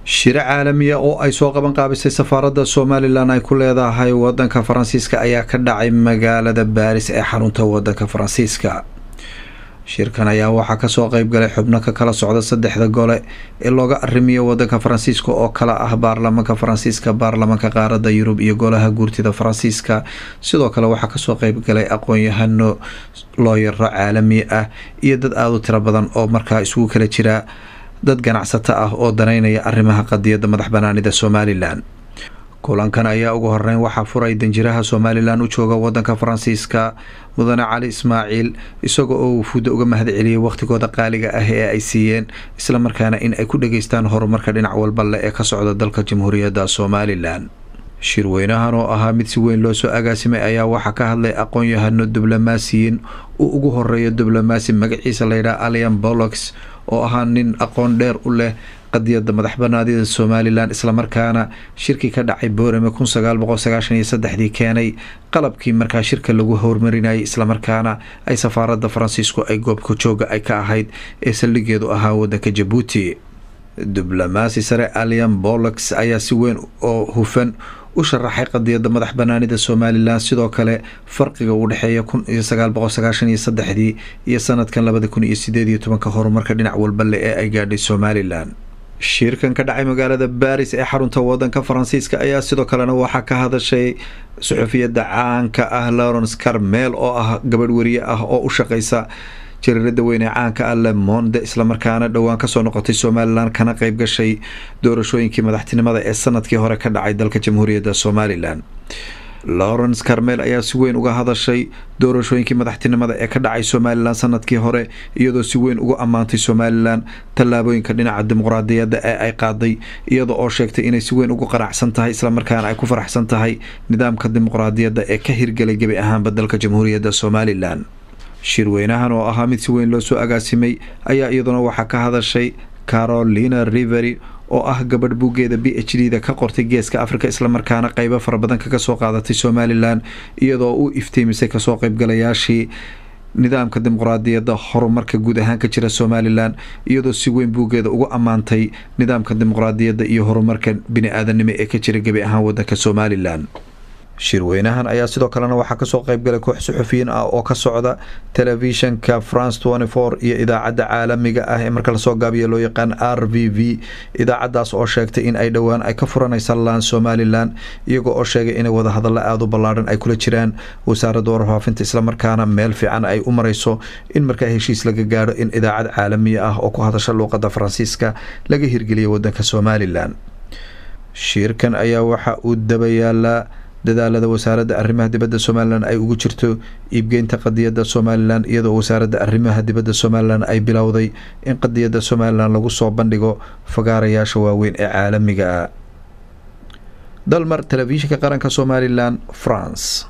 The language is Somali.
shir caalamiya oo ay soo qaban qaabisay safaaradda Somaliland ay ku leedahay wadanka Faransiiska ayaa ka dhacay magaalada Paris ee xarunta wadanka Faransiiska. shirkan ayaa waxaa kasoo qayb galay xubno ka kala socda saddexda gole ee looga arrimiyo wadanka Faransiiska oo kala ah baarlamaanka Faransiiska, baarlamaanka qaaradda Yurub iyo golaha guurtida Faransiiska. sidoo kale waxaa kasoo qayb galay aqoon-yahano, looyaro caalami ah iyo dad aad u tiro badan oo markaa isugu kala jira dad ganacsato ah oo daneynaya arrimaha qadiyadda madax banaanida Somaliland. kulankan ayaa ugu horeyn waxaa furay danjiraha Somaliland u jooga wadanka Faransiiska mudane Cali Ismaaciil, isagoo oo wufuudda uga mahad celiyay waqtigooda qaaliga ah ee ay siiyeen, isla markaana in ay ku dhageystaan horumarka dhinac walba leh ee ka socda dalka Jamhuuriyadda Somaliland. shirweynahan oo ahaa mid si weyn loo soo agaasimay ayaa waxaa ka hadlay aqoon-yahano diblomaasiyiin uu ugu horeeyo diblomaasi magaciisa la yidhaha Alian Bollocks oo ahaa nin aqoon dheer u leh qadiyadda madax banaanida Somaliland, isla markaana shirkii ka dhacay Boorame 1993 keenay qalabkii markaa shirka lagu horumarinayay, isla markaana ay safaaradda Faransiisku ay goobka jooga ay ka ahayd ee saldhigeedu ahaa wadanka Djibouti. diblomaasi sare Alian Bollocks ayaa si weyn oo hufan u sharaxay qadiyadda madax banaanida Somaliland, sidoo kale farqiga u dhaxeeya 1993 iyo sanadkan 2018 horumarka dhinac walba leh ee ay gaadhay Somaliland. shirkan ka dhacay magaalada Paris ee xarunta wadanka Faransiiska ayaa sidoo kalena waxaa ka hadashay suxufiyadda caanka ah Laurence Carmel oo ah gabadh wariye ah oo u shaqeysa jaridda weyn ee caanka ah Le Monde, isla markaana dhowaan kasoo noqotay Somaliland kana qayb gashay doorashooyinkii madaxtinimada ee sanadkii hore ka dhacay dalka Jamhuuriyadda Somaliland. Laurence Carmel ayaa si weyn uga hadashay doorashooyinkii madaxtinimada ee ka dhacay Somaliland sanadkii hore, iyadoo si weyn ugu ammaantay Somaliland tallaabooyinka dhinaca dimuqraadiyadda ee ay qaaday, iyadoo oo sheegtay inay si weyn ugu qanacsan tahay, isla markaana ay ku faraxsan tahay nidaamka dimuqraadiyadda ee ka hirgelay gebi ahaanba dalka Jamhuuriyadda Somaliland. shirweynahan oo ahaa mid si weyn loo soo agaasimay ayaa iyaduna waxaa ka hadashay Carolina Riveri oo ah gabadh buugeeda PhD-da ka qortay geeska Afrika, isla markaana qaybo fara badan kaga soo qaadatay Somaliland, iyadoo uu iftiimisay kasoo qaybgalayaashii nidaamka dimuqraadiyadda horumarka guud ahaan ka jira Somaliland, iyadoo si weyn buugeeda ugu ammaantay nidaamka dimuqraadiyadda iyo horumarka bini-aadanimo ee ka jira gebi ahaan wadanka Somaliland. shirweynahan ayaa sidoo kalena waxaa kasoo qayb galay koox suxufiyiin ah oo ka socda telefishanka France 24 iyo idaacadda caalamiga ah ee marka lasoo gaabiyo loo yaqaan RVV. idaacadaas oo sheegtay in ay dhowaan ay ka furanaysa laan Somaliland, iyagoo oo sheegay inay wada hadallo aad u ballaaran ay kula jiraan wasaaradda warfaafinta, isla markaana meel fiican ay u marayso in markaa heshiis laga gaadho in idaacad caalami ah oo ku hadasha luuqadda Faransiiska laga hirgeliyo wadanka Somaliland. shirkan ayaa waxa uu daba yaalaa dadaalada wasaaradda arrimaha dibadda Somaliland ay ugu jirto iibgeynta qadiyadda Somaliland, iyadoo wasaaradda arrimaha dibadda Somaliland ay bilowday in qadiyadda Somaliland lagu soo bandhigo fagaarayaasha waaweyn ee caalamiga ah. dalmar telefishinka qaranka Somaliland, France.